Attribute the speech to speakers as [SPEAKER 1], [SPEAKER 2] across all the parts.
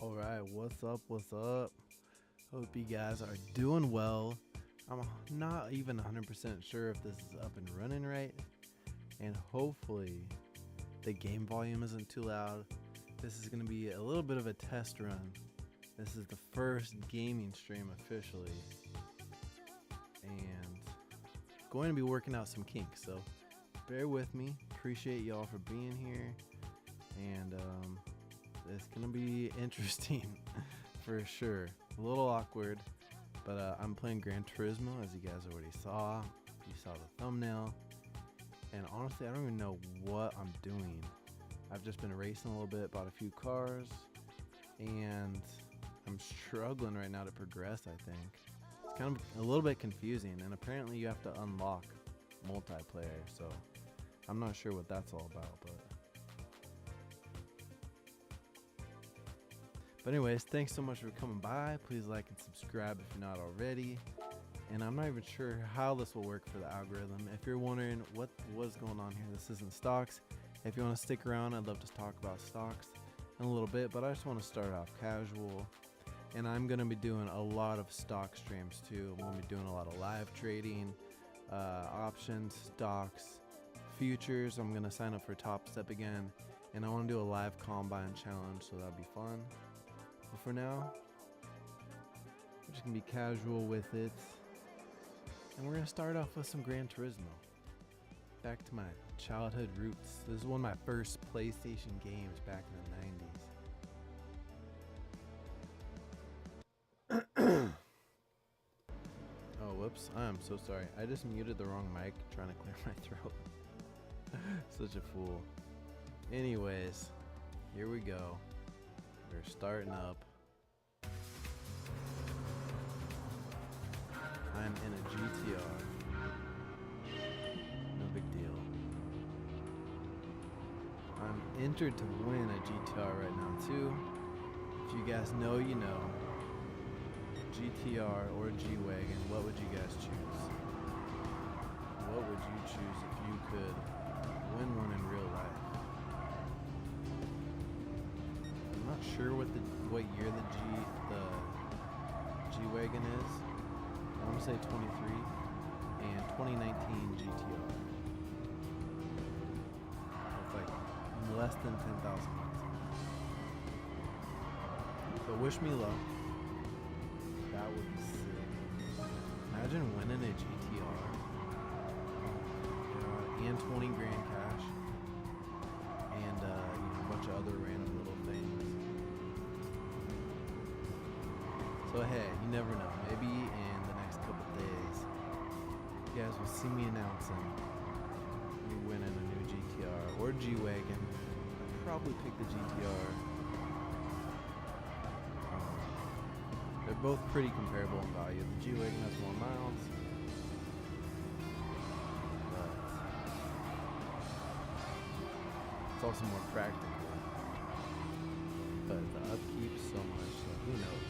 [SPEAKER 1] Alright, what's up? What's up? Hope you guys are doing well. I'm not even 100% sure if this is up and running right, and hopefully the game volume isn't too loud. This is going to be a little bit of a test run. This is the first gaming stream officially, and going to be working out some kinks, so bear with me. Appreciate y'all for being here, and it's gonna be interesting for sure. A little awkward, but I'm playing Gran Turismo, as you guys already saw. You saw the thumbnail, and honestly I don't even know what I'm doing. I've just been racing a little bit, bought a few cars, and I'm struggling right now to progress. I think it's kind of a little bit confusing, and apparently you have to unlock multiplayer, so I'm not sure what that's all about, but anyways, thanks so much for coming by. Please like and subscribe if you're not already. And I'm not even sure how this will work for the algorithm. If you're wondering what was going on here, this isn't stocks. If you want to stick around, I'd love to talk about stocks in a little bit, but I just want to start off casual. And I'm going to be doing a lot of stock streams too. I'm going to be doing a lot of live trading, options, stocks, futures. I'm going to sign up for Top Step again. And I want to do a live combine challenge, so that'll be fun. But for now, we're just going to be casual with it. And we're going to start off with some Gran Turismo. Back to my childhood roots. This is one of my first PlayStation games back in the 90s. Oh, whoops. I am so sorry. I just muted the wrong mic trying to clear my throat. Such a fool. Anyways, here we go. We're starting up. I'm in a GTR. No big deal. I'm entered to win a GTR right now too. If you guys know, you know. GTR or G-Wagon, what would you guys choose? What would you choose if you could win one in real life? I'm not sure what year the G-Wagon is. I want to say 23 and 2019 GTR. It's like less than 10,000 bucks. So wish me luck. That would be sick. Imagine winning a GTR and 20 grand cash and a bunch of other random little things. So hey, you never know. Maybe in the next couple days, you guys will see me announcing me winning a new GTR or G-Wagon. I'd probably pick the GTR. They're both pretty comparable in value. The G-Wagon has more miles, but it's also more practical. But the upkeep so much, so who knows?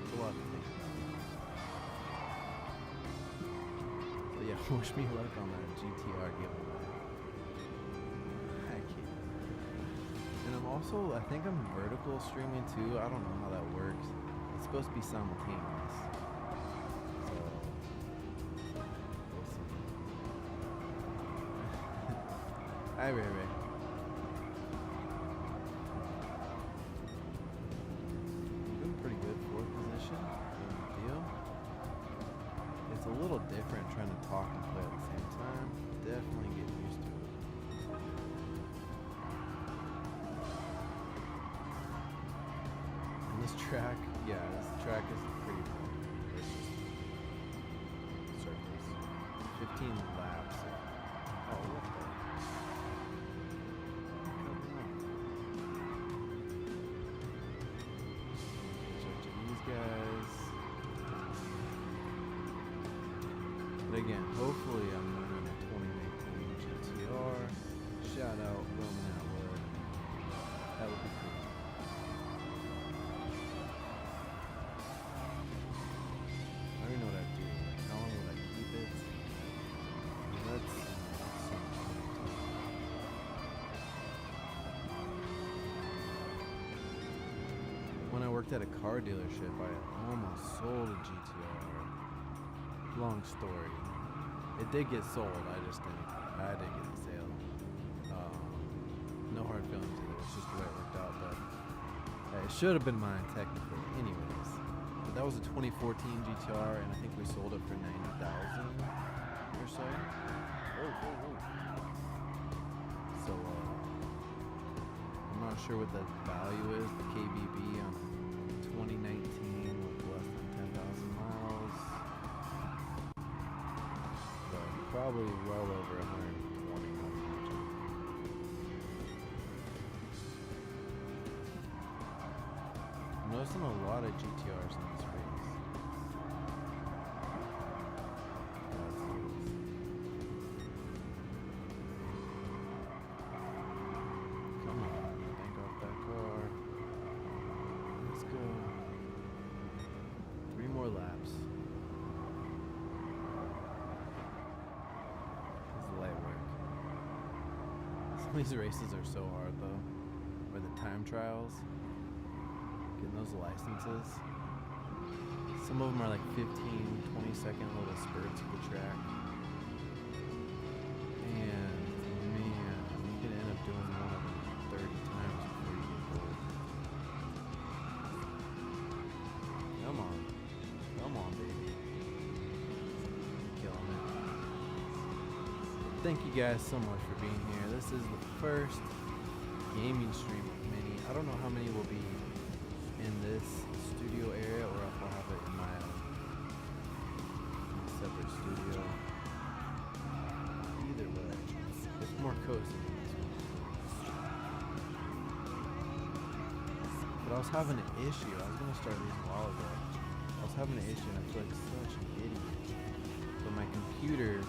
[SPEAKER 1] It's a lot to think about. So yeah, wish me luck on that GTR giveaway. I can't. And I think I'm vertical streaming too. I don't know how that works. It's supposed to be simultaneous. So, we'll see. Hi, Ray Ray. Doing pretty good. 4th position. No big deal. It's a little different trying to talk and play at the same time. Definitely getting used to it. And this track, yeah, this track is pretty cool. It's just surface. 15 laps. Oh, what the? Check these guys. But again, hopefully I'm running a 2019 GTR. Shout out Roman Atwood. That would be cool. I don't know what I'd do. Like, how long would I keep it? Let's see. worked at a car dealership, I almost sold a GTR. Long story. It did get sold. I didn't get the sale. No hard feelings either. It's just the way it worked out. But it should have been mine technically, anyways. But that was a 2014 GTR, and I think we sold it for $90,000 or so. Whoa. So I'm not sure what the value is. The KBB on 2019 with less than 10,000 miles. But probably well over 120. I'm noticing a lot of GTRs in this race. That's nice. Come on, bank off that car. Let's go. 3 more laps. This is light work. Some of these races are so hard though. Or the time trials. Getting those licenses. Some of them are like 15, 20-second little spurts of the track. And man, you can end up doing one of them 30 times before you get bored. Come on, baby. You're killing it. Thank you guys so much for being here. This is the first gaming stream with Mini. I don't know how many will be in this studio area or if I'll have it in my separate studio. Either way, it's more cozy than this one. But I was having an issue. I was going to start these a while ago. I was having an issue and I feel like such an idiot. But my computer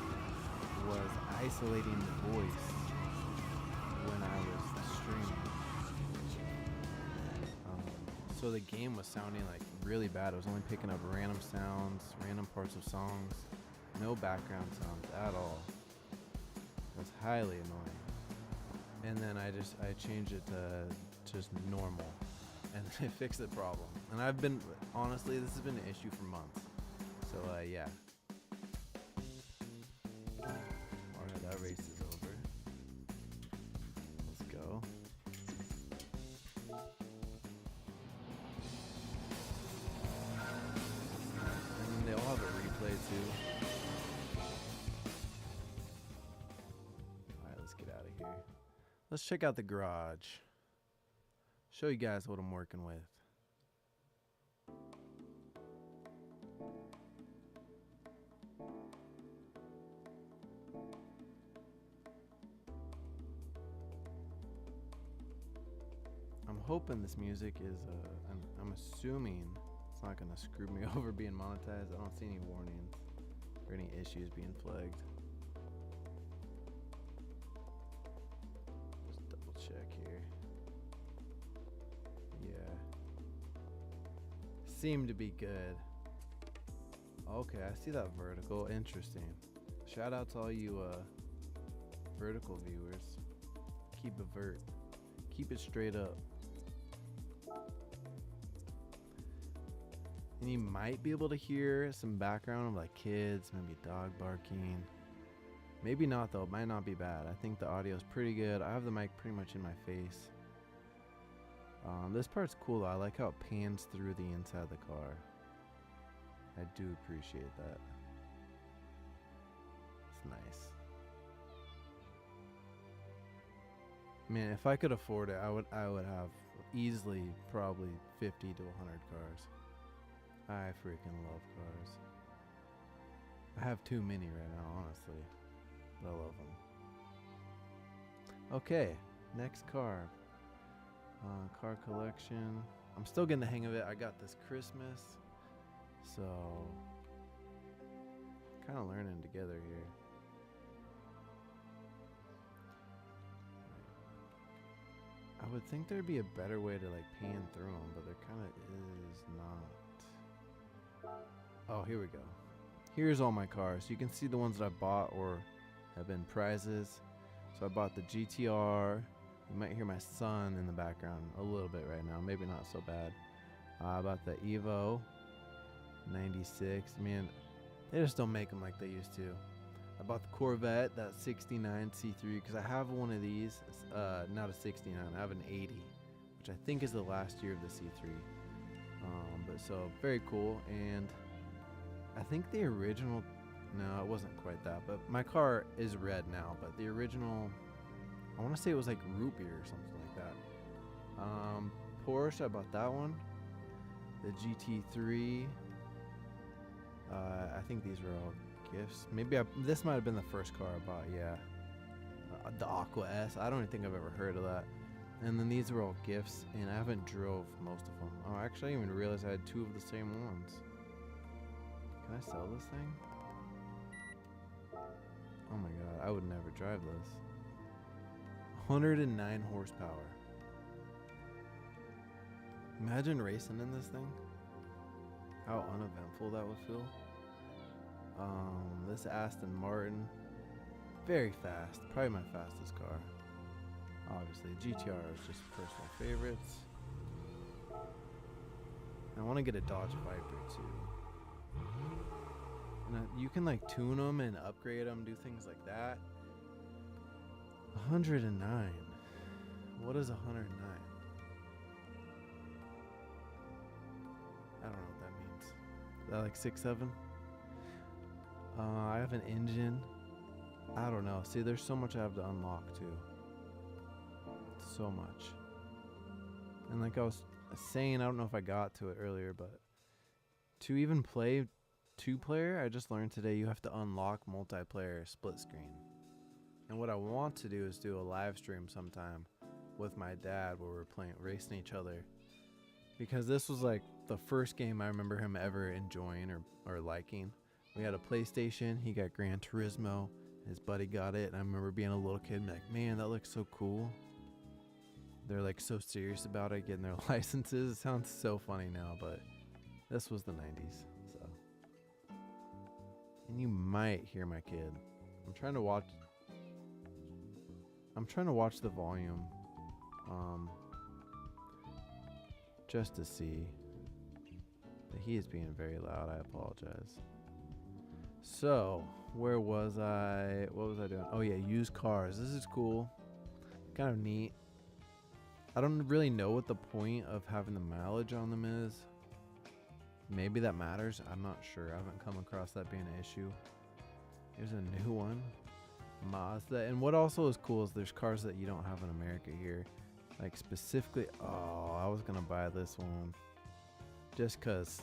[SPEAKER 1] was isolating the voice when I was streaming. So the game was sounding like really bad. It was only picking up random sounds, random parts of songs, no background sounds at all. It was highly annoying. And then I changed it to just normal, and it fixed the problem. And honestly, this has been an issue for months. So yeah. Alright, that race is over. Let's go. They all have a replay too. Alright, let's get out of here. Let's check out the garage. Show you guys what I'm working with. I'm hoping this music is, I'm assuming it's not gonna screw me over being monetized. I don't see any warnings or any issues being flagged. Just double check here. Yeah. Seem to be good. Okay, I see that vertical. Interesting. Shout out to all you vertical viewers. Keep it vert. Keep it straight up. And you might be able to hear some background of like kids, maybe a dog barking. Maybe not though, it might not be bad. I think the audio is pretty good. I have the mic pretty much in my face. This part's cool though. I like how it pans through the inside of the car. I do appreciate that. It's nice. Man, if I could afford it, I would have easily probably 50 to 100 cars. I freaking love cars. I have too many right now, honestly, but I love them. Okay, next car. Car collection. I'm still getting the hang of it. I got this Christmas, so kind of learning together here. I would think there'd be a better way to like pan through them, but there kind of is not. Oh, here we go. Here's all my cars. You can see the ones that I bought or have been prizes. So I bought the GTR. You might hear my son in the background a little bit right now. Maybe not so bad. About the Evo 96. Man, they just don't make them like they used to. I bought the Corvette, that 69 C3, because I have one of these. Not a 69, I have an 80, which I think is the last year of the C3. But so, very cool. And I think the original, no, it wasn't quite that, but my car is red now, but the original, I want to say it was like root beer or something like that. Porsche, I bought that one. The GT3, I think these were all gifts. Maybe this might have been the first car I bought, yeah. The Aqua S, I don't even think I've ever heard of that. And then these were all gifts, and I haven't drove most of them. Oh, actually, I didn't even realize I had two of the same ones. Can I sell this thing? Oh my god, I would never drive this. 109 horsepower. Imagine racing in this thing. How uneventful that would feel. This Aston Martin, very fast. Probably my fastest car. Obviously, GTR is just personal favorites. I want to get a Dodge Viper too. And you can like tune them and upgrade them, do things like that. 109. What is 109? I don't know what that means. Is that like 6.7? I have an engine. I don't know. See, there's so much I have to unlock too. So much. And like I was saying, I don't know if I got to it earlier, but to even play 2-player, I just learned today you have to unlock multiplayer split screen. And what I want to do is do a live stream sometime with my dad where we're playing, racing each other. Because this was like the first game I remember him ever enjoying or liking. We had a PlayStation, he got Gran Turismo, his buddy got it, and I remember being a little kid and like, man, that looks so cool. They're like so serious about it, getting their licenses. It sounds so funny now, but this was the 90s, so. And you might hear my kid. I'm trying to watch the volume, just to see. But he is being very loud, I apologize. So, where was I? What was I doing? Oh yeah, used cars. This is cool. Kind of neat. I don't really know what the point of having the mileage on them is. Maybe that matters. I'm not sure. I haven't come across that being an issue. Here's a new one. Mazda. And what also is cool is there's cars that you don't have in America here. Like specifically, oh, I was going to buy this one. Just because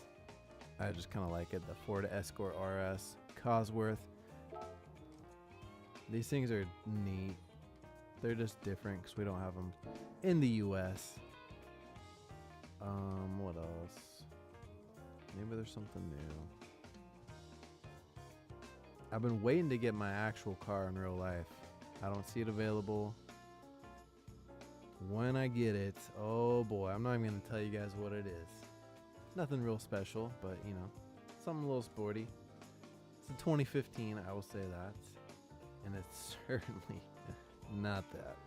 [SPEAKER 1] I just kind of like it. The Ford Escort RS. Cosworth. These things are neat. They're just different because we don't have them in the US. What else? Maybe there's something new. I've been waiting to get my actual car in real life. I don't see it available. When I get it, oh boy, I'm not even going to tell you guys what it is. Nothing real special, but you know, something a little sporty. It's a 2015, I will say that. And it's certainly not that.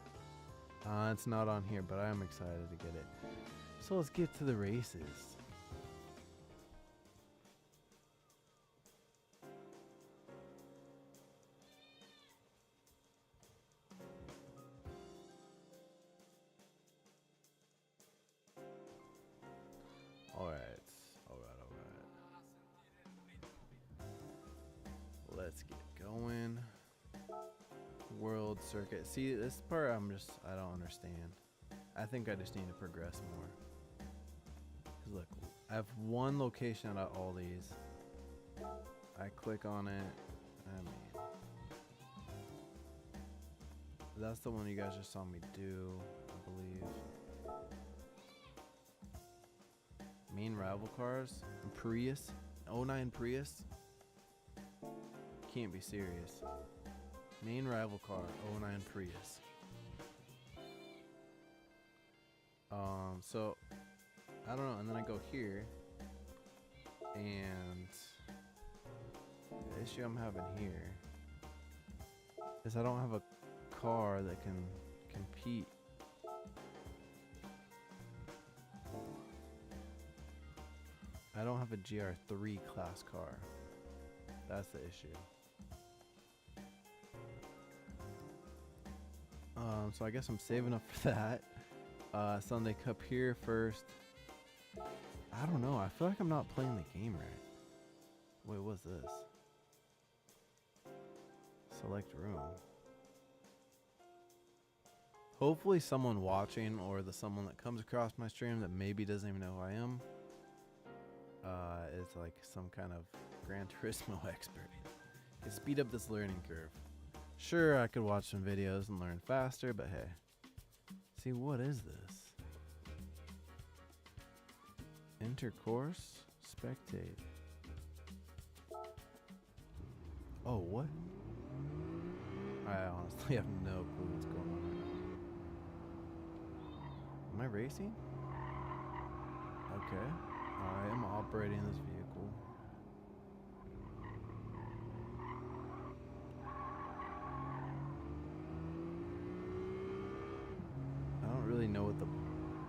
[SPEAKER 1] It's not on here, but I am excited to get it. So let's get to the races. Alright. Let's get going. World circuit. See, this part I don't understand. I think I just need to progress more. 'Cause look, I have one location out of all these. I click on it. I mean, that's the one you guys just saw me do, I believe. Main rival cars. Prius. 09 Prius. Can't be serious. Main rival car, 09 Prius. So I don't know, and then I go here, and the issue I'm having here is I don't have a car that can compete. I don't have a GR3 class car. That's the issue. So I guess I'm saving up for that. Sunday Cup here first. I don't know. I feel like I'm not playing the game right. Wait, what's this? Select room. Hopefully someone watching or someone that comes across my stream that maybe doesn't even know who I am is like some kind of Gran Turismo expert. Can speed up this learning curve. Sure, I could watch some videos and learn faster, but hey. See, what is this? Intercourse? Spectate. Oh, what? I honestly have no clue what's going on right now. Am I racing? Okay. I am operating this vehicle. I don't really know what the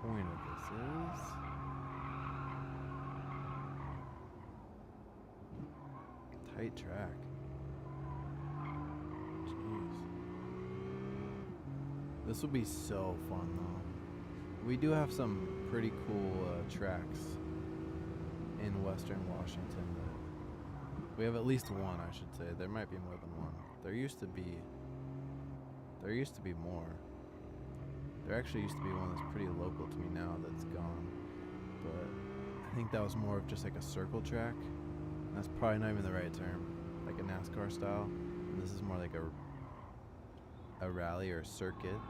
[SPEAKER 1] point of this is. Tight track. Jeez. This will be so fun though. We do have some pretty cool tracks in Western Washington. We have at least one, I should say. There might be more than one. There used to be more. There actually used to be one that's pretty local to me now that's gone. But I think that was more of just like a circle track. That's probably not even the right term. Like a NASCAR style. And this is more like a rally or a circuit.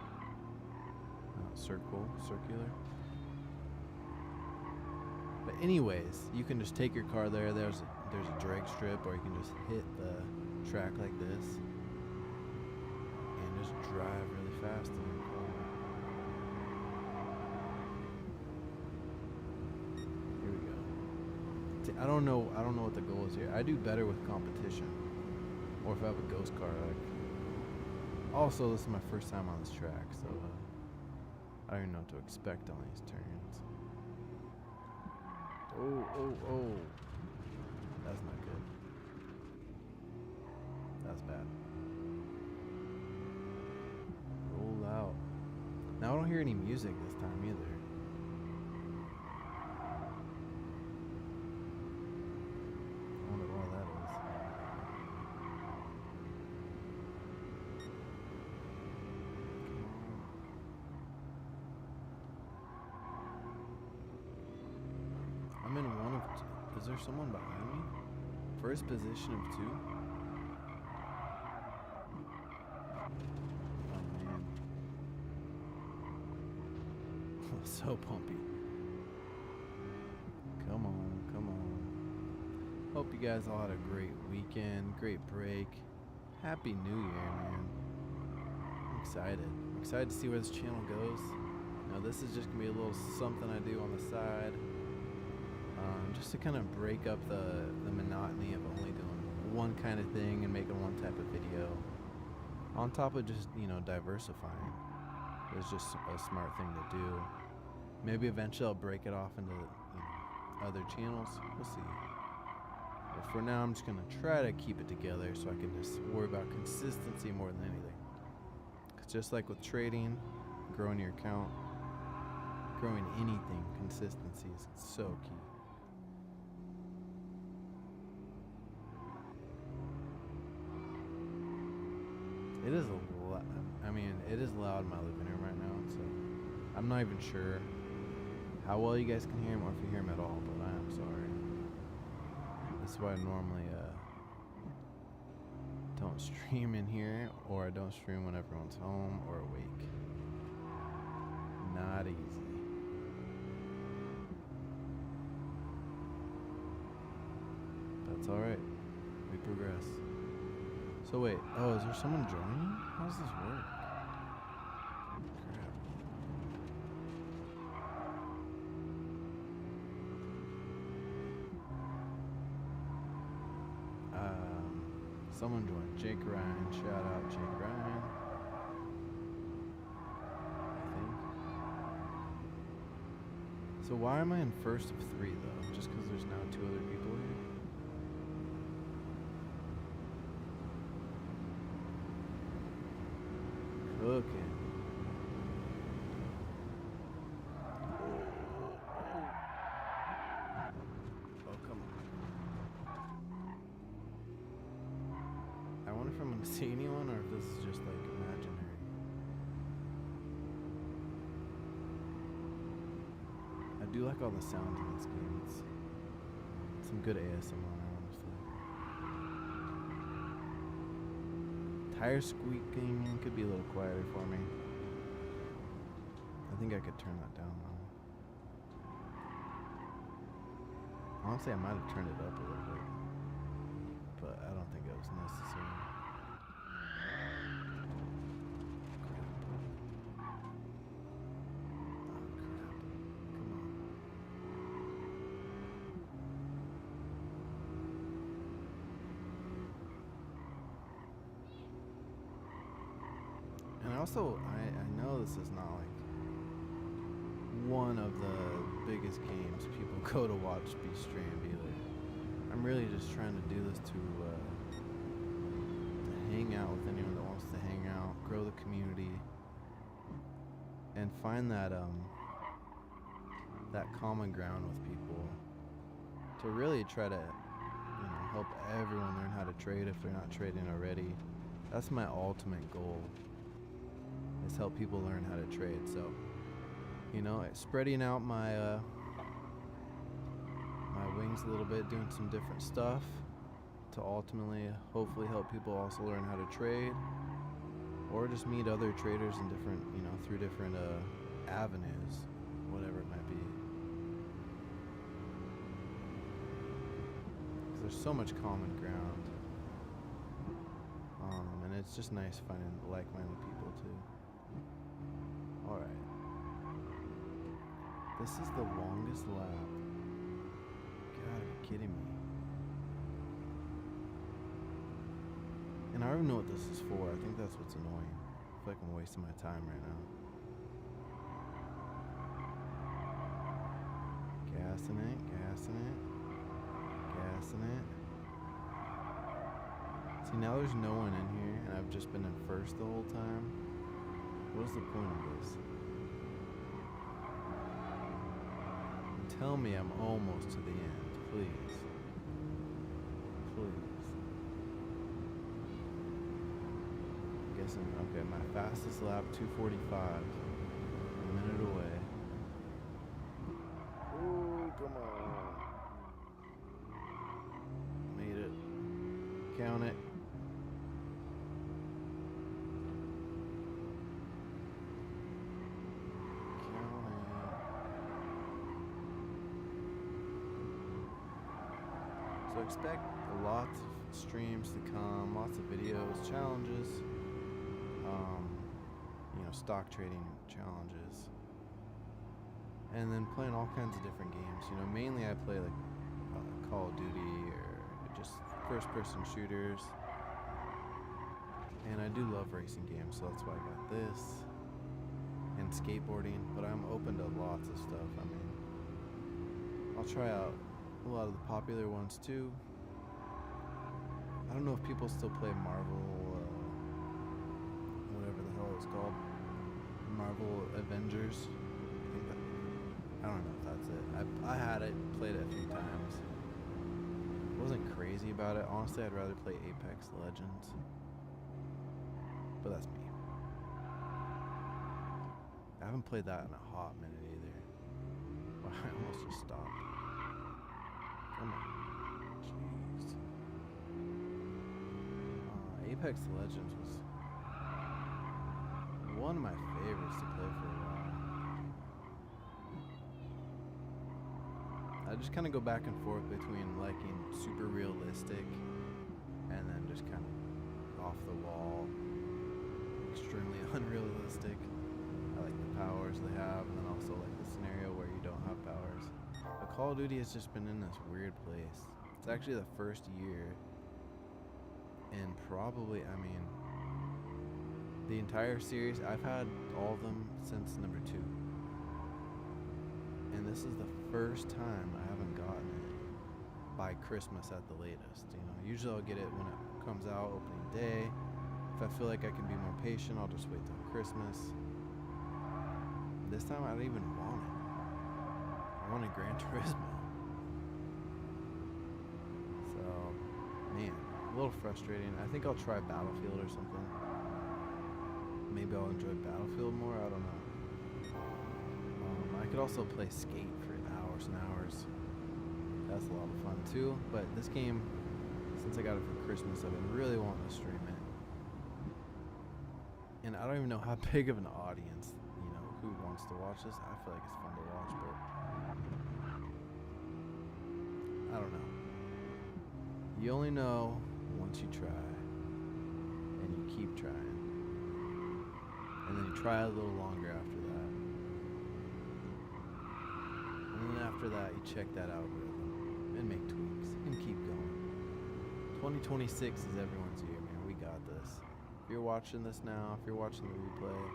[SPEAKER 1] Circular. But anyways, you can just take your car there. There's a drag strip, or you can just hit the track like this and just drive really fast in your car. Here we go. See, I don't know what the goal is here. I do better with competition, or if I have a ghost car. Also, this is my first time on this track, so I don't even know what to expect on these turns. Oh. That's not good. That's bad. Roll out. Now I don't hear any music this time either. I wonder why that is. I'm in one of two. Is there someone behind me? First position of 2. Oh man. So pumpy. Come on. Hope you guys all had a great weekend, great break. Happy New Year, man. I'm excited. I'm excited to see where this channel goes. Now this is just gonna be a little something I do on the side. Just to kind of break up the monotony of only doing one kind of thing and making one type of video. On top of just, diversifying. It's just a smart thing to do. Maybe eventually I'll break it off into, other channels. We'll see. But for now, I'm just going to try to keep it together so I can just worry about consistency more than anything. Because just like with trading, growing your account, growing anything, consistency is so key. It is it is loud in my living room right now, so I'm not even sure how well you guys can hear him or if you hear him at all, but I am sorry. This is why I normally don't stream in here, or I don't stream when everyone's home or awake. Not easy. That's alright. We progress. So wait, is there someone joining? How does this work? Crap. Someone joined. Jake Ryan. Shout out Jake Ryan. I think. So why am I in first of 3 though? Just because there's now 2 other people here? Okay. Oh, come on. I wonder if I'm gonna see anyone or if this is just like imaginary. I do like all the sounds in this game. It's some good ASMR, honestly. Tire squeaking could be a little quieter for me. I think I could turn that down though. Honestly, I might have turned it up a little bit, but I don't think it was necessary. And also, I know this is not like one of the biggest games people go to watch be streamed either. I'm really just trying to do this to hang out with anyone that wants to hang out, grow the community, and find that that common ground with people to really try to help everyone learn how to trade if they're not trading already. That's my ultimate goal. Is help people learn how to trade. So, spreading out my my wings a little bit, doing some different stuff to ultimately, hopefully, help people also learn how to trade, or just meet other traders in different, through different avenues, whatever it might be. Because there's so much common ground, and it's just nice finding like-minded people too. Alright. This is the longest lap. God, are you kidding me? And I don't even know what this is for. I think that's what's annoying. I feel like I'm wasting my time right now. Gassing it, gassing it, gassing it. See, now there's no one in here, and I've just been in first the whole time. What's the point of this? Tell me I'm almost to the end, please. Please. I'm guessing, okay, my fastest lap, 2:45. A minute away. Ooh, come on. Made it. Count it. So expect lots of streams to come, lots of videos, challenges, stock trading challenges, and then playing all kinds of different games. Mainly I play like Call of Duty or just first-person shooters, and I do love racing games, so that's why I got this, and skateboarding. But I'm open to lots of stuff. I mean, I'll try out a lot of the popular ones too. I don't know if people still play Marvel, whatever the hell it's called, Marvel Avengers. I don't know if that's it. I had it, played it a few times. Wasn't crazy about it. Honestly, I'd rather play Apex Legends. But that's me. I haven't played that in a hot minute either. Well, I almost just stopped. Come on. Jeez. Apex Legends was one of my favorites to play for a while. I just kind of go back and forth between liking super realistic and then just kind of off the wall, extremely unrealistic. I like the powers they have, and then also like the scenario where you don't have powers. But Call of Duty has just been in this weird place. It's actually the first year, and probably, the entire series, I've had all of them since number 2. And this is the first time I haven't gotten it by Christmas at the latest. You know, usually I'll get it when it comes out opening day. If I feel like I can be more patient, I'll just wait till Christmas. This time I didn't even want it. I wanted Gran Turismo. So, man, a little frustrating. I think I'll try Battlefield or something. Maybe I'll enjoy Battlefield more, I don't know. I could also play Skate for hours and hours. That's a lot of fun too. But this game, since I got it for Christmas, I've been really wanting to stream it. And I don't even know how big of an audience, you know, who wants to watch this. I feel like it's fun to watch, but I don't know. You only know once you try, and you keep trying. And then you try a little longer after that. And then after that, you check that algorithm and make tweaks and keep going. 2026 is everyone's year, man. We got this. If you're watching this now, if you're watching the replay,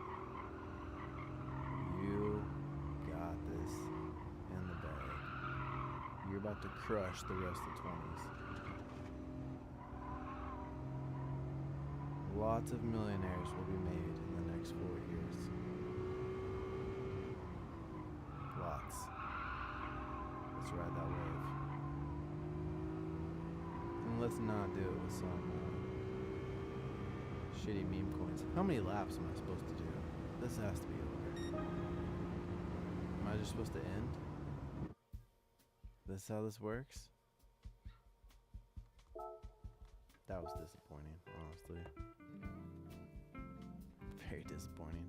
[SPEAKER 1] you got this in the bag. You're about to crush the rest of 20s. Lots of millionaires will be made in the next 4 years. Lots. Let's ride that wave. And let's not do it with some shitty meme coins. How many laps am I supposed to do? This has to be over. Am I just supposed to end? This is how this works? That was disappointing, honestly. Very disappointing.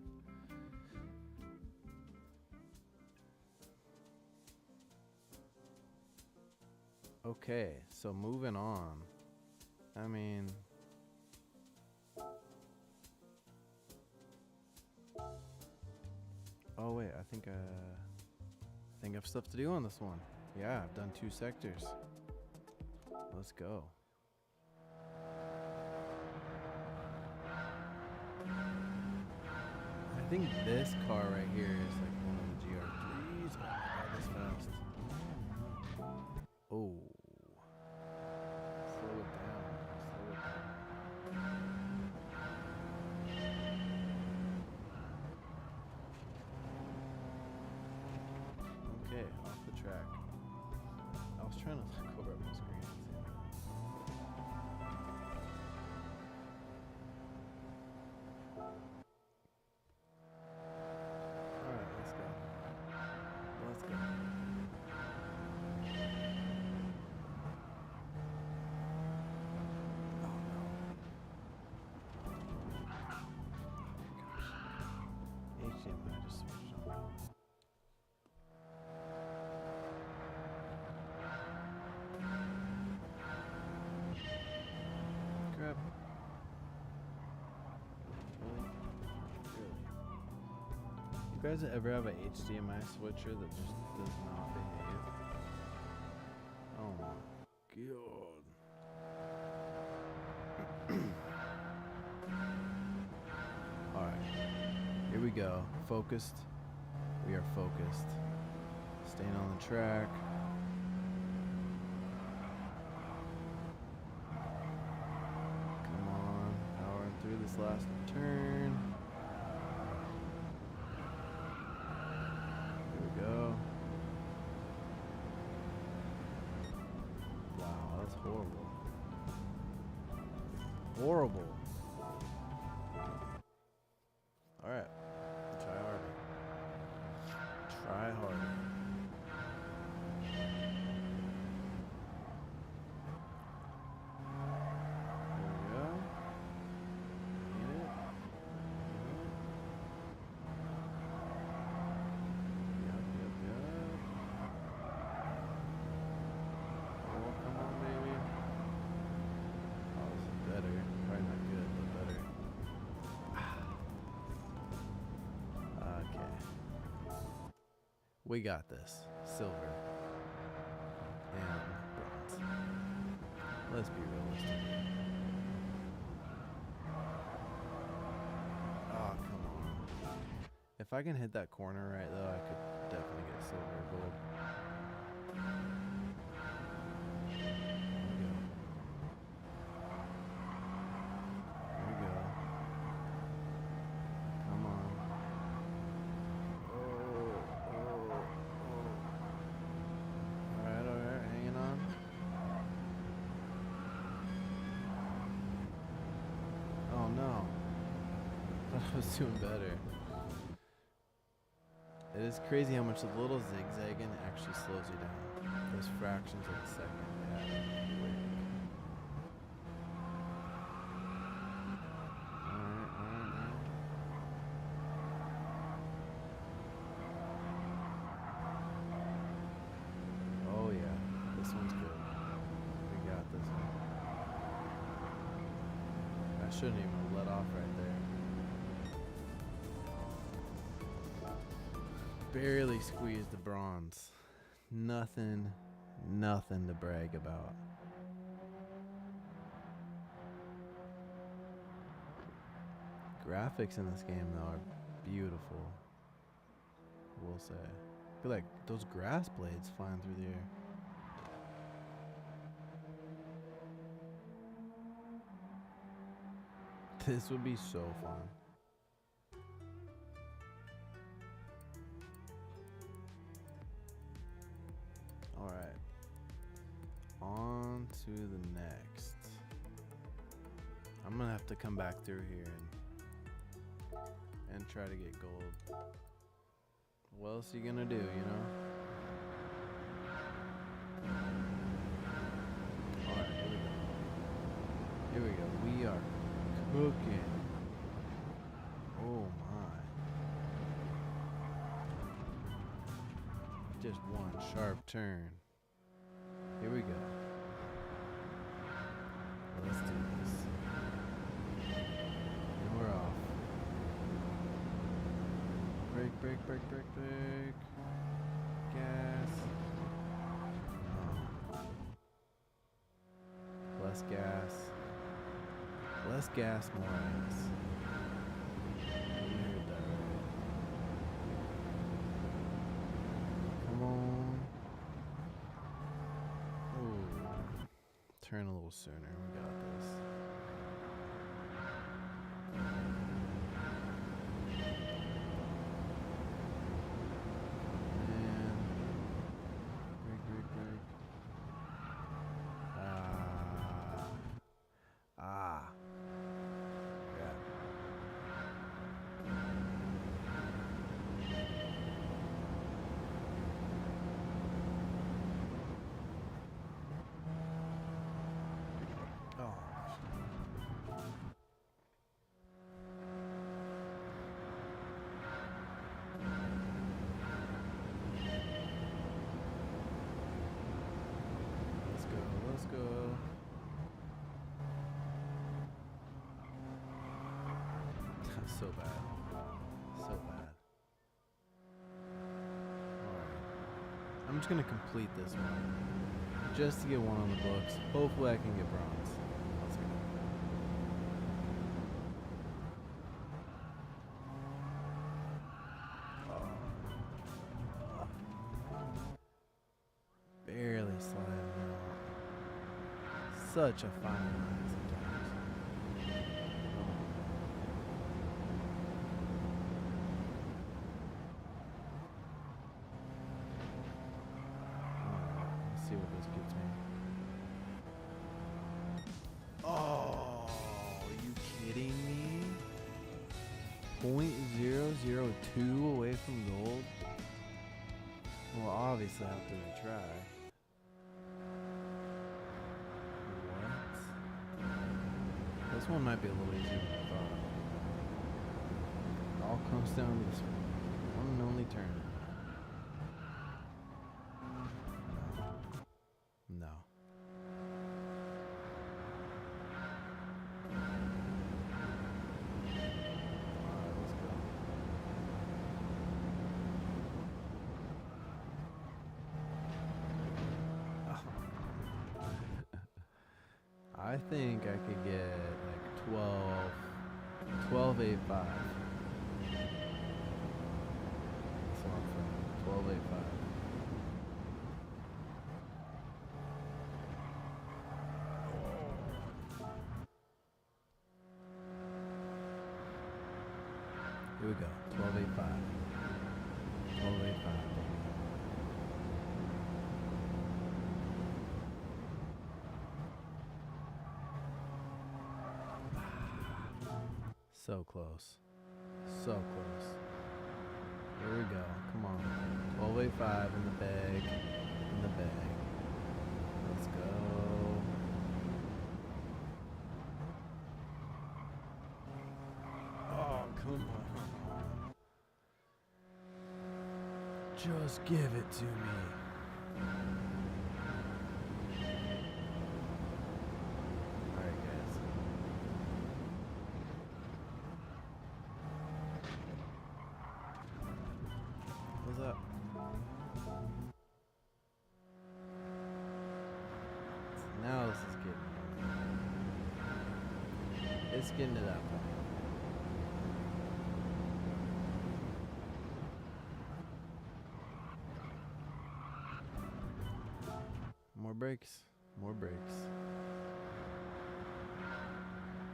[SPEAKER 1] Okay, so moving on. I mean, oh wait, I think I have stuff to do on this one. Yeah, I've done 2 sectors. Let's go. I think this car right here is like one of the GR3s. Oh my god, this fast. Oh. Slow it down. Slow it down. Okay, off the track. I was trying to look over at my screen and see that. Alright, let's go. Let's go. Oh no. Gosh. HDMI just switched on. Crap. Really? Really? You guys ever have a HDMI switcher that just does not behave? Oh my god. Alright. Here we go. Focused. We are focused. Staying on the track. Come on. Powering through this last turn. Here we go. Wow, that's horrible. Horrible. Alright. Try harder. Try harder. There we go. Get it. Yep. Oh, come on, baby. Oh, this is better. Probably not good, but better. Okay. We got this. Silver. And bronze. Let's be realistic. Oh, come on. If If I can hit that corner right, though, I could definitely get silver or gold. There we go. Come on. Oh. Alright, hanging on. Oh no. I thought I was doing better. It is crazy how much a little zigzagging actually slows you down. Those fractions of a second. Yeah. Alright. Oh yeah. This one's good. We got this one. I shouldn't even have let off right there. Barely squeezed the bronze. Nothing to brag about. Graphics in this game though are beautiful. I will say. Look at like those grass blades flying through the air. This would be so fun. Alright. On to the next. I'm gonna have to come back through here and try to get gold. What else are you gonna do, you know? Alright, here we go. We are cooking. Oh my. Just one sharp turn. Here we go. Let's do this. And we're off. Brake. Gas. Oh. Less gas. Less gas, more ass. You heard that right. Come on. Ooh. Turn a little sooner. We got this. Let's go. So bad. Alright. I'm just gonna complete this one. Just to get one on the books. Hopefully I can get bronze. Let's go. Barely sliding out. Such a fine line sometimes. Let's see what this gets me. Oh, are you kidding me? 0.002 away from gold? Well, obviously I have to retry. What? This one might be a little easier than I thought. It all comes down to this one and only turn. No. Alright, let's go. I think I could get like 12.85. 12.85. Here we go. 12.85. 12.85. So close. So close. Here we go. Come on. 12.85 in the bag. In the bag. Let's go. Oh, come on. Just give it to me. Alright, guys. What's up? Now this is getting. It's getting to that point. More brakes. More brakes.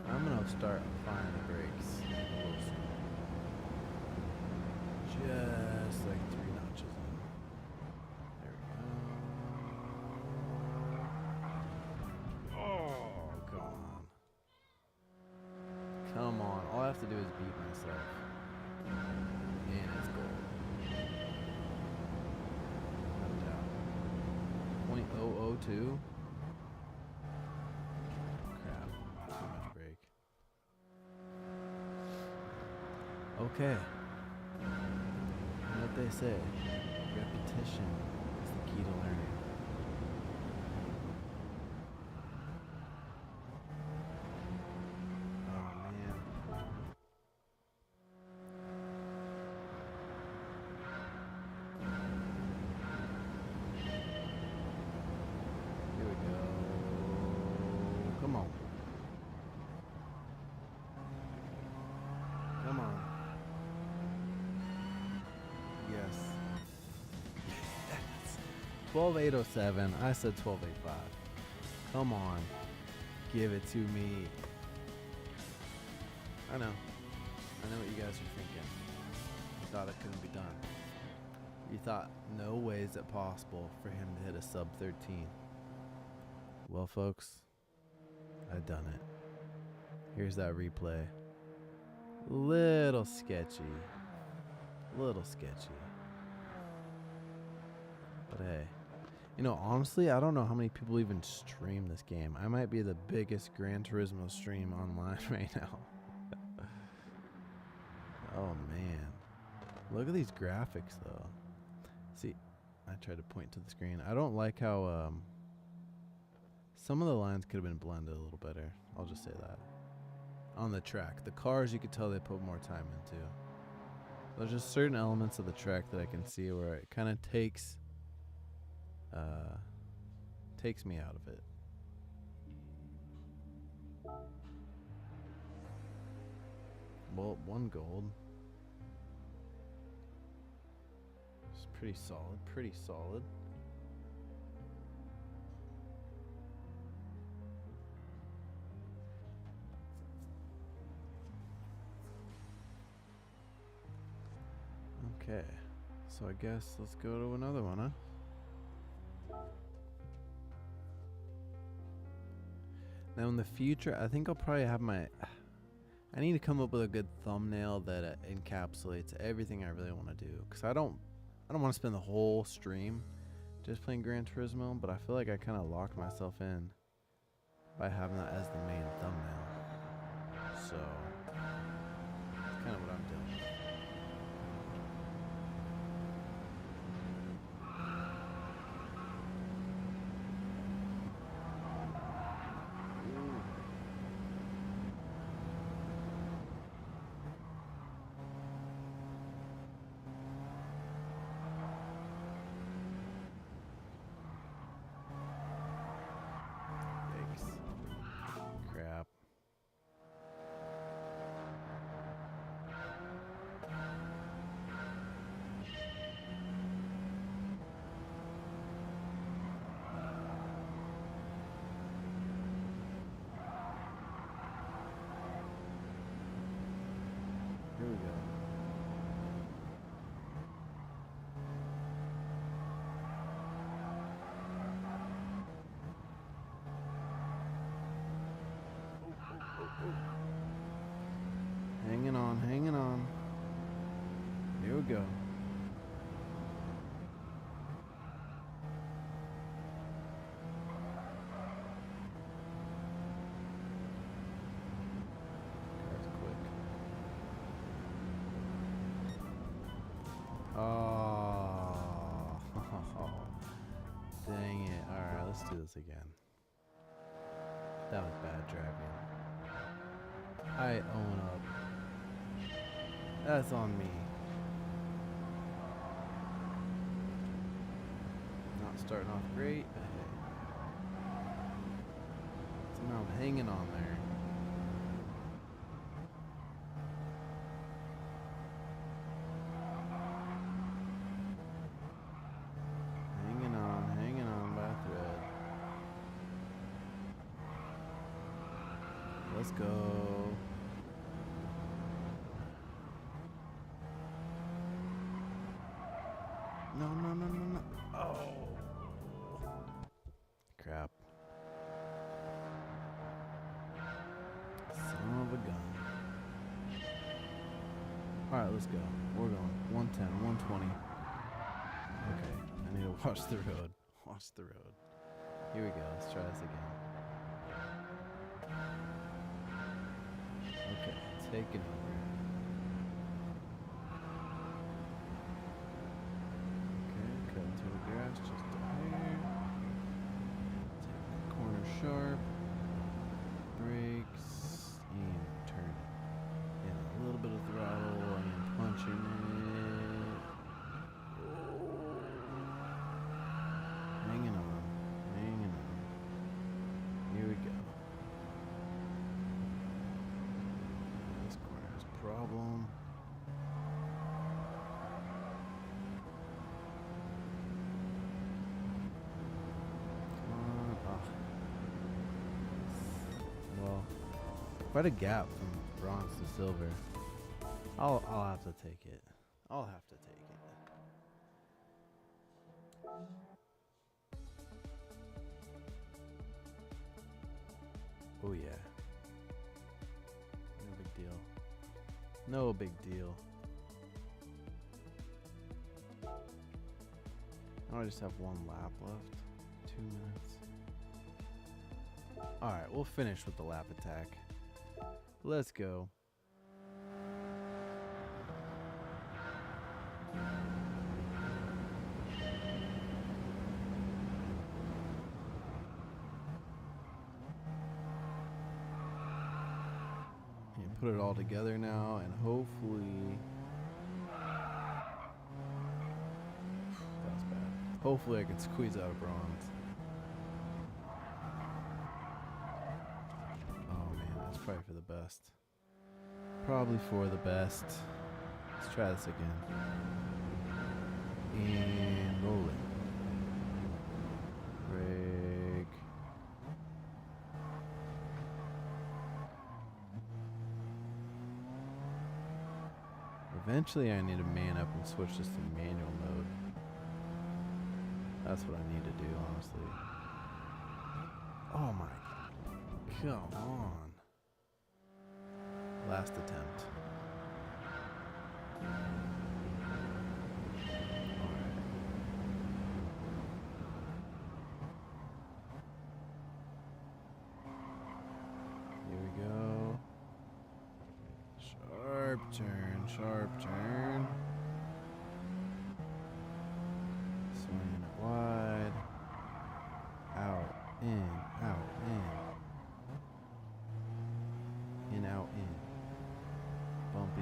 [SPEAKER 1] I'm gonna start applying the brakes a little soon. Just like 3 notches in. There we go. Oh, come on. Come on. All I have to do is beat myself. And it's gold. No doubt. 0.002. Crap. Too much brake. Okay. You know what they say? Repetition is the key to learning. Oh man. Here we go. Come on. Come on. Yes. 12.807. I said 12.85. Come on. Give it to me. I know. I know what you guys are thinking. You thought it couldn't be done. You thought no way is it possible for him to hit a sub 13. Well, folks, I've done it. Here's that replay. Little sketchy. Little sketchy. But hey, you know, honestly, I don't know how many people even stream this game. I might be the biggest Gran Turismo stream online right now. Oh man, look at these graphics though. See, I tried to point to the screen. I don't like how some of the lines could have been blended a little better. I'll just say that. On the track, the cars, you could tell they put more time into. There's just certain elements of the track that I can see where it kind of takes me out of it. Well, 1 gold. It's pretty solid, pretty solid. Okay, so I guess let's go to another one, huh? Now in the future, I think I'll probably have I need to come up with a good thumbnail that encapsulates everything I really want to do. Because I don't want to spend the whole stream just playing Gran Turismo, but I feel like I kind of locked myself in by having that as the main thumbnail. So, that's kind of what I'm doing. it. Alright, let's do this again. That was bad driving. I own up. That's on me. Not starting off great, but hey. Somehow I'm hanging on there. Hanging on by a thread. Let's go. No. Oh. Crap. Son of a gun. Alright, let's go. We're going 110, 120. Okay, I need to watch the road. Watch the road. Here we go. Let's try this again. Okay, taking over. Okay, cut into the grass just a hair. Take the corner sharp. Brakes. And turn it. And a little bit of throttle and punching it. Hanging on. Here we go. This corner has a problem. Come on. Well, quite a gap from bronze to silver. I'll have to take it. I'll have to take it. Oh yeah. No big deal. No big deal. Now I just have one lap left. 2 minutes. Alright, we'll finish with the lap attack. Let's go. Put it all together now, and hopefully that was bad. Hopefully I can squeeze out a bronze. Oh man, that's probably for the best. Probably for the best. Let's try this again. And rolling. Brake. Eventually I need to man up and switch this to manual mode. That's what I need to do, honestly. Oh my, come on. Last attempt. Alright. Here we go. Sharp turn, sharp turn. Swinging it wide. Out, in, out, in. In, out, in. Bumpy.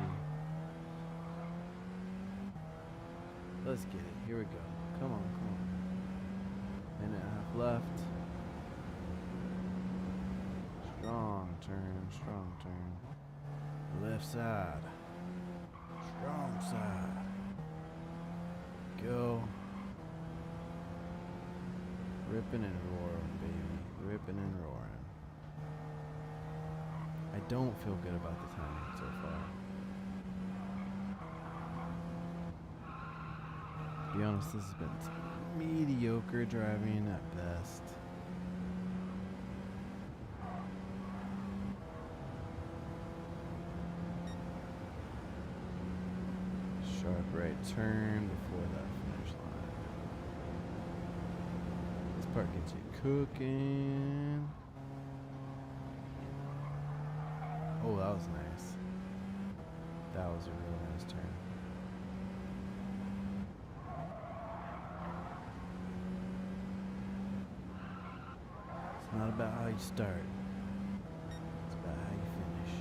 [SPEAKER 1] Let's get it. Here we go. Come on, come on. Minute and a half left. Strong turn, strong turn. Left side. Strong side. Go. Ripping and roaring, baby. Ripping and roaring. I don't feel good about the timing so far. To be honest, this has been mediocre driving at best. Sharp right turn before that finish line. This part gets you cooking. Oh, that was nice. That was a real nice turn. not about how you start. It's about how you finish.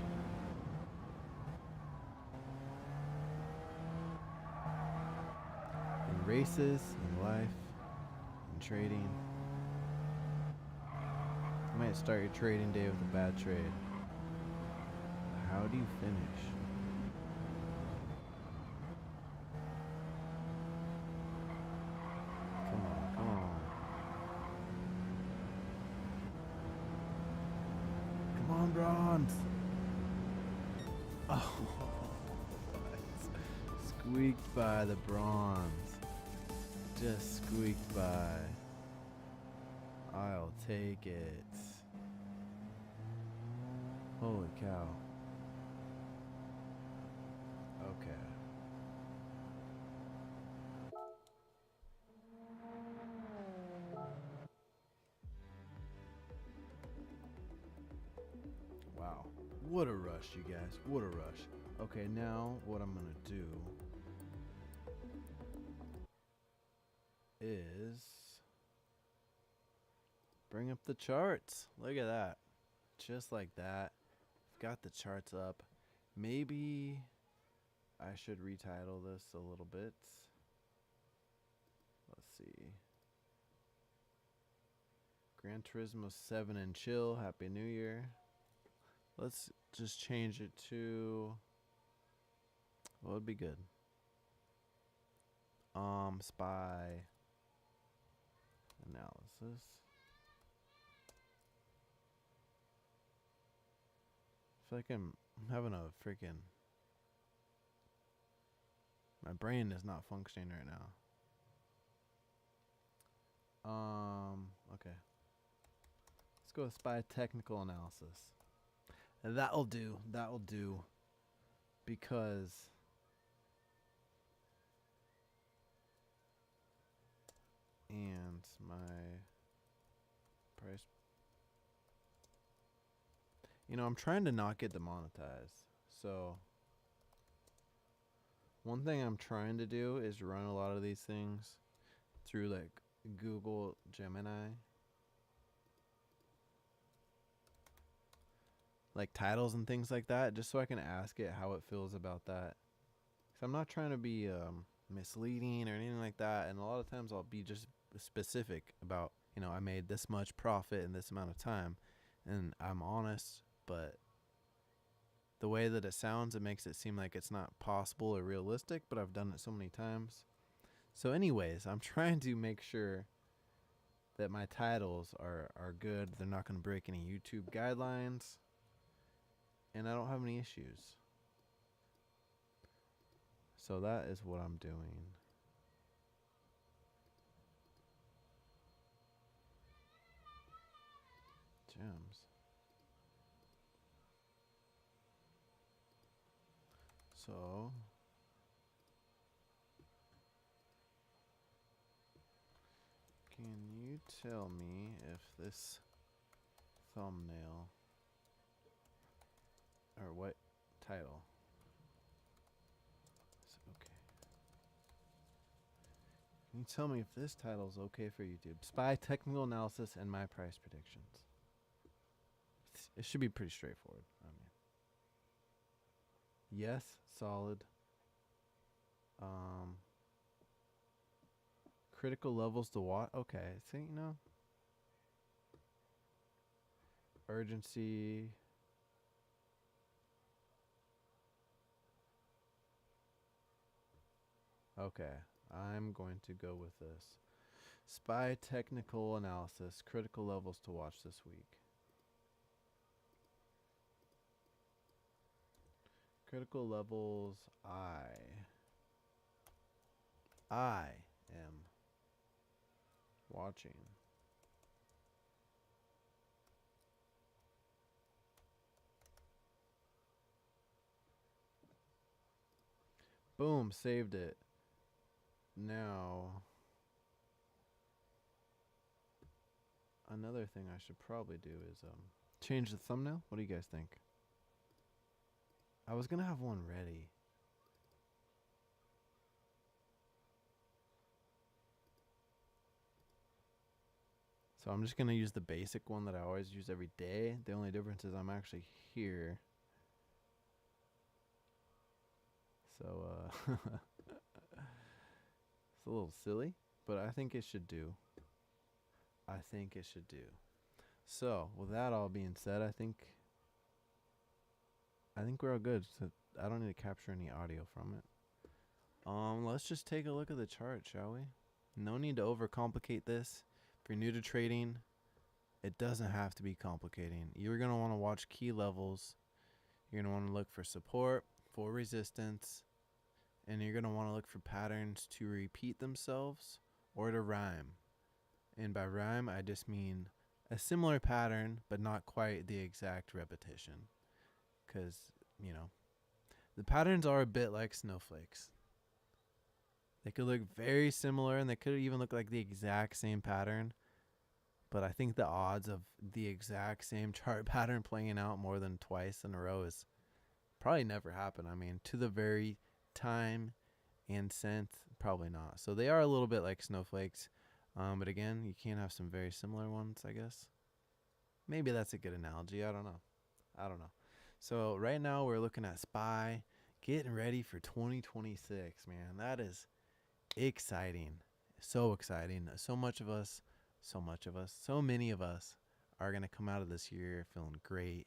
[SPEAKER 1] In races, in life, in trading, you might start your trading day with a bad trade. How do you finish? Come on, come on. Come on, bronze. Oh, squeaked by the bronze. Just squeaked by. I'll take it. Holy cow. Okay. Wow. What a rush, you guys. What a rush. Okay, now what I'm going to do is bring up the charts. Look at that. Just like that. Got the charts up. Maybe I should retitle this a little bit. Let's see. Gran Turismo 7 and chill. Happy New Year. Let's just change it to what would be good? Spy analysis. I feel like I'm having a freaking. My brain is not functioning right now. Okay. Let's go with spy technical analysis. That'll do. That'll do. Because and my price. You know, I'm trying to not get demonetized. So one thing I'm trying to do is run a lot of these things through like Google Gemini. Like titles and things like that, just so I can ask it how it feels about that. Cause I'm not trying to be misleading or anything like that, and a lot of times I'll be just specific about, you know, I made this much profit in this amount of time, and I'm honest, but the way that it sounds, it makes it seem like it's not possible or realistic, but I've done it so many times. So anyways, I'm trying to make sure that my titles are good. They're not going to break any YouTube guidelines. And I don't have any issues. So that is what I'm doing. Gems. So can you tell me if this thumbnail or what title is okay? Can you tell me if this title is okay for YouTube? Spy technical analysis and my price predictions. It should be pretty straightforward. I mean, yes, solid. Critical levels to watch. Okay, see, you know, urgency. Okay, I'm going to go with this. Spy technical analysis, critical levels to watch this week. Critical levels, I am watching. Boom, saved it. Now, another thing I should probably do is change the thumbnail. What do you guys think? I was gonna have one ready. So I'm just going to use the basic one that I always use every day. The only difference is I'm actually here. So it's a little silly, but I think it should do. I think it should do. So with that all being said, I think we're all good. So I don't need to capture any audio from it. Let's just take a look at the chart, shall we? No need to overcomplicate this. If you're new to trading, it doesn't have to be complicating. You're going to want to watch key levels. You're going to want to look for support, for resistance, and you're going to want to look for patterns to repeat themselves or to rhyme. And by rhyme, I just mean a similar pattern, but not quite the exact repetition. Because, you know, the patterns are a bit like snowflakes. They could look very similar, and they could even look like the exact same pattern. But I think the odds of the exact same chart pattern playing out more than twice in a row is probably never happen. I mean, to the very time and cent, probably not. So they are a little bit like snowflakes. But again, you can have some very similar ones, I guess. Maybe that's a good analogy. I don't know. So right now we're looking at SPY, getting ready for 2026, man. That is exciting. So exciting. So many of us are going to come out of this year feeling great,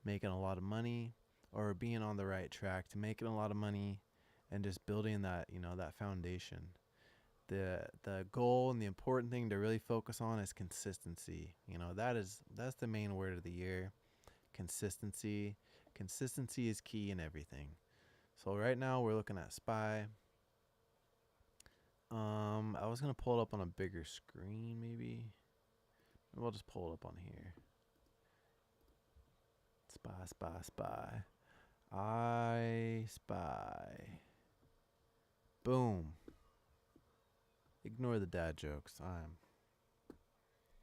[SPEAKER 1] making a lot of money, or being on the right track to making a lot of money and just building that, that foundation. The goal and the important thing to really focus on is consistency. That's the main word of the year. Consistency. Consistency is key in everything. So right now we're looking at SPY. I was gonna pull it up on a bigger screen, maybe. Maybe I'll just pull it up on here. SPY. I spy. Boom. Ignore the dad jokes. I'm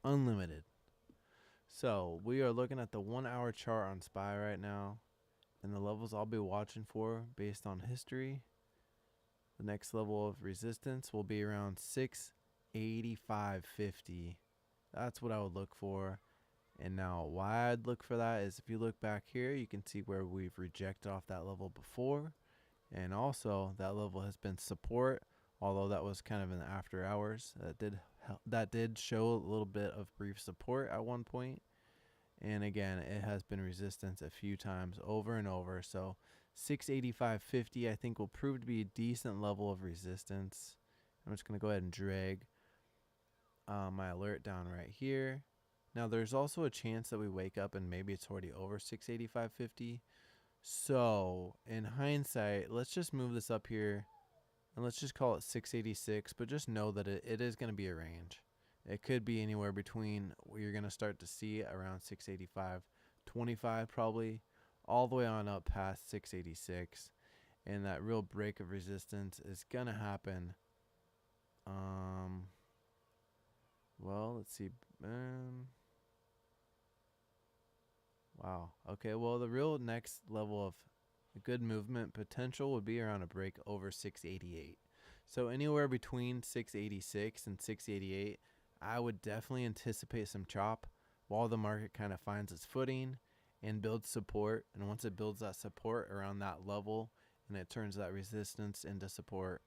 [SPEAKER 1] unlimited. So we are looking at the 1 hour chart on SPY right now, and the levels I'll be watching for based on history. The next level of resistance will be around 685.50. That's what I would look for. And now why I'd look for that is if you look back here, you can see where we've rejected off that level before. And also that level has been support, although that was kind of in the after hours. That did show a little bit of brief support at one point. And again, it has been resistance a few times over and over. So 685.50 I think will prove to be a decent level of resistance. I'm just going to go ahead and drag my alert down right here. Now there's also a chance that we wake up and maybe it's already over 685.50. So in hindsight, let's just move this up here and let's just call it 686, but just know that it is going to be a range. It could be anywhere between where you're going to start to see around 685.25 probably, all the way on up past 686. And that real break of resistance is going to happen. Well, let's see. Wow. Okay, well, the real next level of good movement potential would be around a break over 688. So anywhere between 686 and 688, I would definitely anticipate some chop while the market kind of finds its footing and builds support. And once it builds that support around that level and it turns that resistance into support,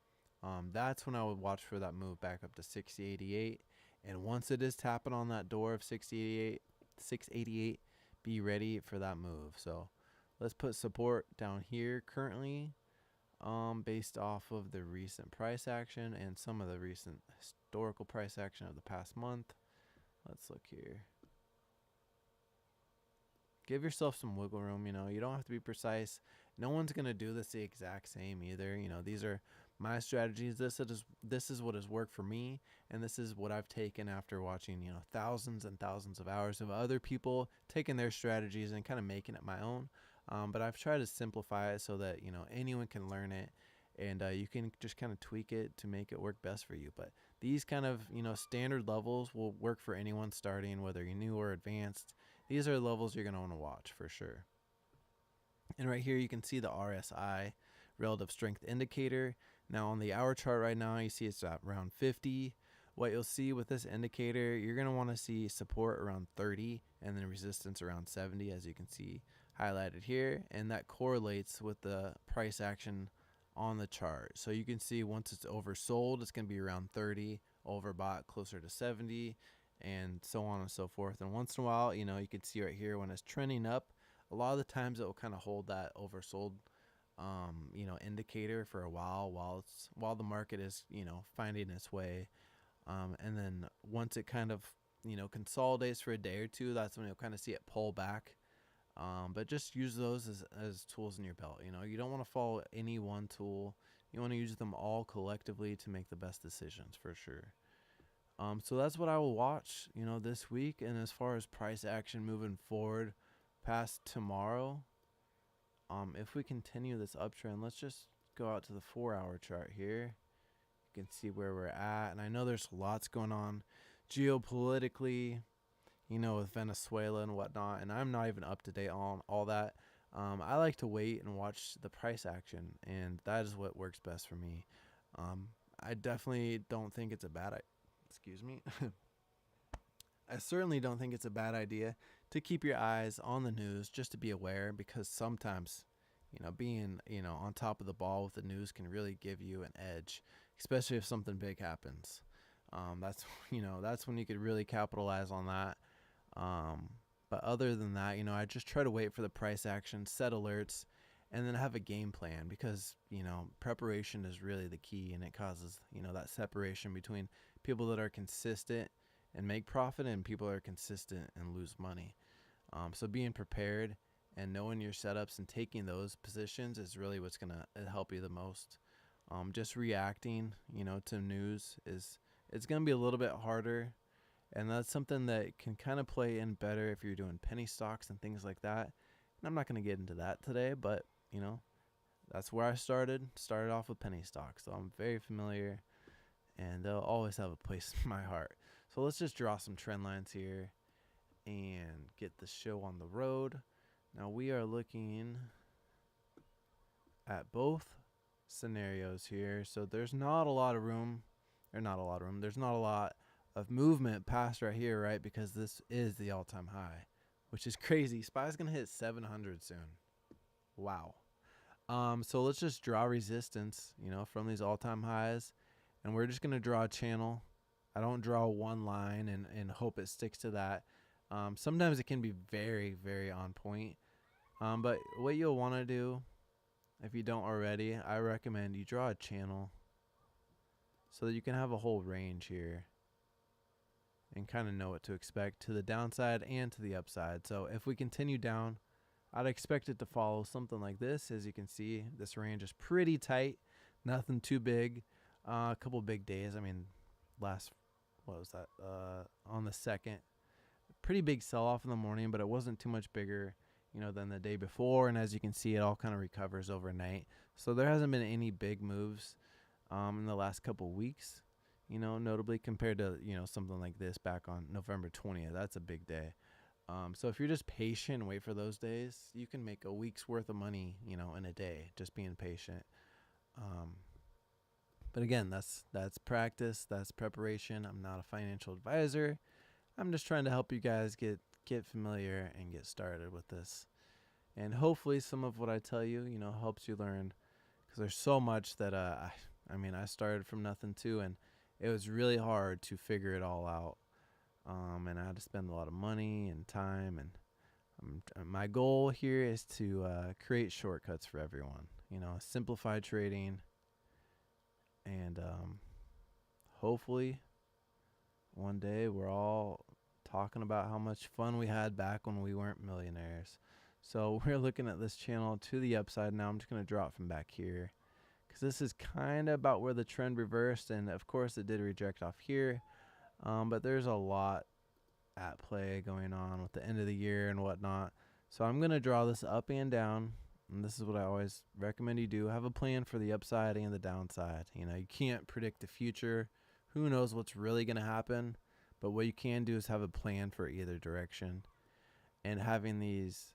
[SPEAKER 1] that's when I would watch for that move back up to 688. And once it is tapping on that door of 688, be ready for that move. So let's put support down here currently, based off of the recent price action and some of the recent historical price action of the past month. Let's look here. Give yourself some wiggle room. You don't have to be precise. No one's going to do this the exact same either. These are my strategies. This is what has worked for me, and this is what I've taken after watching, thousands and thousands of hours of other people taking their strategies and kind of making it my own. But I've tried to simplify it so that, anyone can learn it, and you can just kind of tweak it to make it work best for you. But these kind of, standard levels will work for anyone starting, whether you're new or advanced. These are levels you're going to want to watch for sure. And right here you can see the RSI, relative strength indicator. Now on the hour chart right now, you see it's at around 50. what you'll see with this indicator, you're going to want to see support around 30 and then resistance around 70, as you can see highlighted here, and that correlates with the price action on the chart. So you can see once it's oversold, it's going to be around 30, overbought closer to 70, and so on and so forth. And once in a while, you can see right here when it's trending up, a lot of the times it will kind of hold that oversold indicator for a while the market is finding its way, and then once it kind of consolidates for a day or two, that's when you'll kind of see it pull back. But just use those as tools in your belt. You don't want to follow any one tool. You want to use them all collectively to make the best decisions for sure. So that's what I will watch this week. And as far as price action moving forward past tomorrow, if we continue this uptrend, let's just go out to the 4-hour chart here. You can see where we're at, and I know there's lots going on geopolitically, with Venezuela and whatnot, and I'm not even up to date on all that. I like to wait and watch the price action, and that is what works best for me. I definitely don't think it's a bad excuse me. I certainly don't think it's a bad idea to keep your eyes on the news, just to be aware, because sometimes, being, on top of the ball with the news can really give you an edge, especially if something big happens. That's, that's when you could really capitalize on that. But other than that, I just try to wait for the price action, set alerts, and then have a game plan, because, preparation is really the key, and it causes, that separation between people that are consistent and make profit and people that are consistent and lose money. So being prepared and knowing your setups and taking those positions is really what's going to help you the most. Just reacting, to news it's going to be a little bit harder. And that's something that can kind of play in better if you're doing penny stocks and things like that. And I'm not going to get into that today, but, that's where I started off with penny stocks. So I'm very familiar, and they'll always have a place in my heart. So let's just draw some trend lines here and get the show on the road. Now we are looking at both scenarios here. So there's not a lot of room, there's not a lot of movement past right here, right? Because this is the all-time high, which is crazy. SPY's going to hit 700 soon. Wow. So let's just draw resistance, from these all-time highs, and we're just going to draw a channel. I don't draw one line and hope it sticks to that. Sometimes it can be very, very on point. But what you'll want to do, if you don't already, I recommend you draw a channel so that you can have a whole range here and kind of know what to expect to the downside and to the upside. So if we continue down, I'd expect it to follow something like this. As you can see, this range is pretty tight, nothing too big. A couple big days. I mean, what was that? On the 2nd, pretty big sell-off in the morning, but it wasn't too much bigger, than the day before. And as you can see, it all kind of recovers overnight. So there hasn't been any big moves in the last couple weeks, notably compared to, something like this back on November 20th. That's a big day. So if you're just patient and wait for those days, you can make a week's worth of money, in a day, just being patient. But again, that's practice, that's preparation. I'm not a financial advisor. I'm just trying to help you guys get familiar and get started with this. And hopefully some of what I tell you, helps you learn, because there's so much that I started from nothing too, and it was really hard to figure it all out. And I had to spend a lot of money and time, and my goal here is to create shortcuts for everyone, simplify trading, and hopefully one day we're all talking about how much fun we had back when we weren't millionaires. So we're looking at this channel to the upside now. I'm just going to draw it from back here, because this is kind of about where the trend reversed, and of course it did reject off here. But there's a lot at play going on with the end of the year and whatnot. So I'm going to draw this up and down. And this is what I always recommend you do. Have a plan for the upside and the downside. You can't predict the future. Who knows what's really going to happen? But what you can do is have a plan for either direction. And having these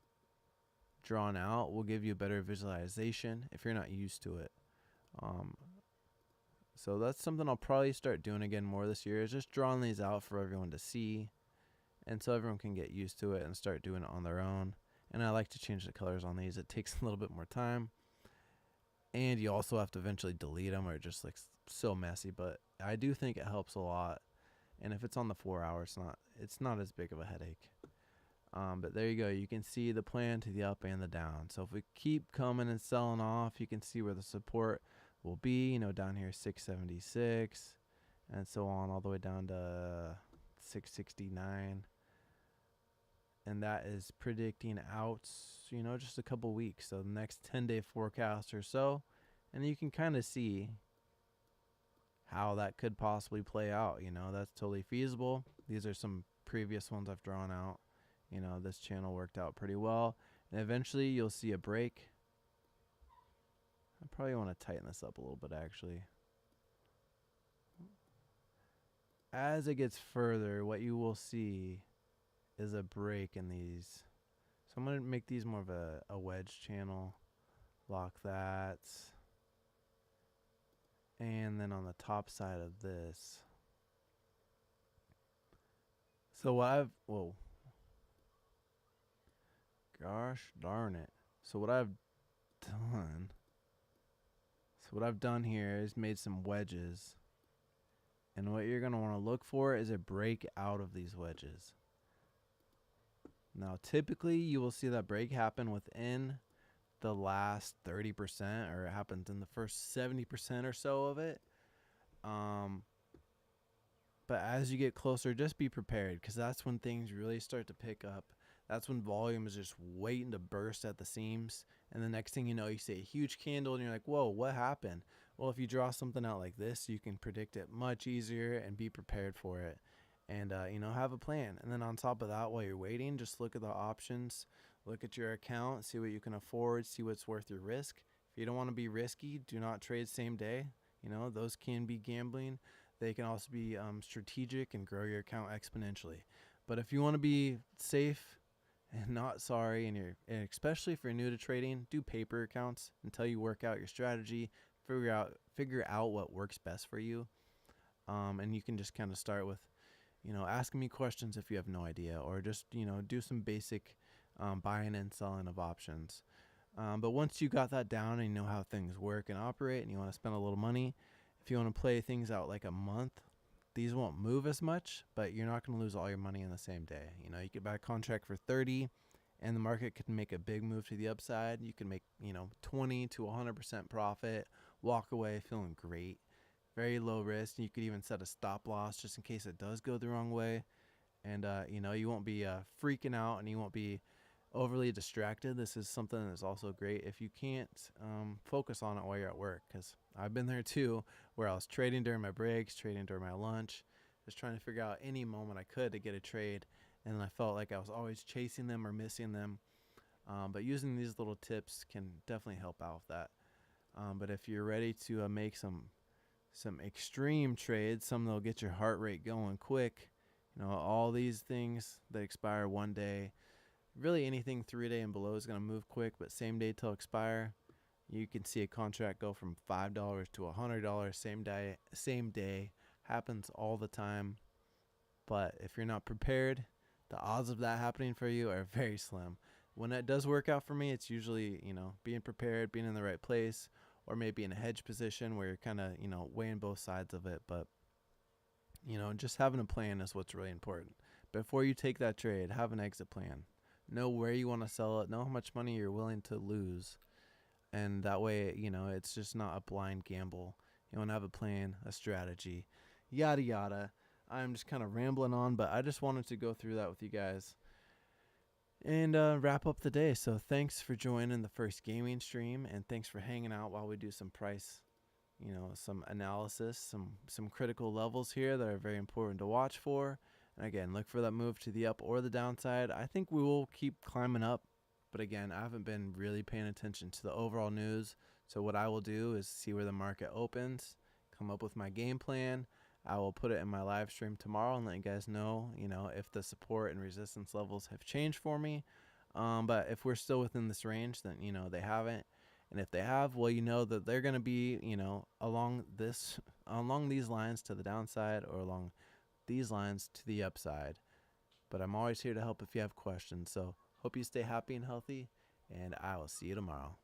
[SPEAKER 1] drawn out will give you a better visualization if you're not used to it. So that's something I'll probably start doing again more this year, is just drawing these out for everyone to see, and so everyone can get used to it and start doing it on their own. And I like to change the colors on these. It takes a little bit more time, and you also have to eventually delete them, or it just looks so messy. But I do think it helps a lot, and if it's on the 4 hours, it's not as big of a headache. But there you go. You can see the plan to the up and the down. So if we keep coming and selling off, you can see where the support will be. Down here 676, and so on, all the way down to 669. And that is predicting out, just a couple weeks. So the next 10-day forecast or so. And you can kind of see how that could possibly play out. That's totally feasible. These are some previous ones I've drawn out. This channel worked out pretty well. And eventually you'll see a break. I probably want to tighten this up a little bit, actually. As it gets further, what you will see is a break in these. So I'm going to make these more of a wedge channel. Lock that. And then on the top side of this. So whoa. Gosh darn it. So what I've done here is made some wedges. And what you're going to want to look for is a break out of these wedges. Now, typically, you will see that break happen within the last 30%, or it happens in the first 70% or so of it. But as you get closer, just be prepared, because that's when things really start to pick up. That's when volume is just waiting to burst at the seams. And the next thing you know, you see a huge candle and you're like, whoa, what happened? Well, if you draw something out like this, you can predict it much easier and be prepared for it. And, have a plan. And then on top of that, while you're waiting, just look at the options, look at your account, see what you can afford, see what's worth your risk. If you don't want to be risky, do not trade same day. Those can be gambling. They can also be strategic and grow your account exponentially. But if you want to be safe and not sorry, and especially if you're new to trading, do paper accounts until you work out your strategy, figure out what works best for you. And you can just kind of start with, asking me questions if you have no idea, or just, do some basic buying and selling of options. But once you got that down and you know how things work and operate, and you want to spend a little money, if you want to play things out like a month, these won't move as much, but you're not going to lose all your money in the same day. You could buy a contract for 30, and the market could make a big move to the upside. You can make, 20 to 100% profit, walk away feeling great. Very low risk. You could even set a stop loss just in case it does go the wrong way. And, you won't be freaking out, and you won't be overly distracted. This is something that's also great if you can't focus on it while you're at work, because I've been there too, where I was trading during my breaks, trading during my lunch, just trying to figure out any moment I could to get a trade, and I felt like I was always chasing them or missing them. But using these little tips can definitely help out with that. But if you're ready to make some extreme trades, some that'll get your heart rate going quick, all these things that expire one day, really anything 3-day and below is going to move quick, but same day till expire, you can see a contract go from $5 to $100 same day. Happens all the time. But if you're not prepared, the odds of that happening for you are very slim. When it does work out for me, it's usually, being prepared, being in the right place, or maybe in a hedge position where you're kind of, weighing both sides of it. But, just having a plan is what's really important. Before you take that trade, have an exit plan. Know where you want to sell it. Know how much money you're willing to lose. And that way, it's just not a blind gamble. You want to have a plan, a strategy, yada, yada. I'm just kind of rambling on, but I just wanted to go through that with you guys and wrap up the day. So thanks for joining the first gaming stream, and thanks for hanging out while we do some price, some analysis, some critical levels here that are very important to watch for. And again, look for that move to the up or the downside. I think we will keep climbing up. But again, I haven't been really paying attention to the overall news. So what I will do is see where the market opens, come up with my game plan. I will put it in my live stream tomorrow and let you guys know, if the support and resistance levels have changed for me. But if we're still within this range, then, they haven't. And if they have, well, that they're going to be, along this along these lines to the downside or along these lines to the upside. But I'm always here to help if you have questions. So hope you stay happy and healthy, and I will see you tomorrow.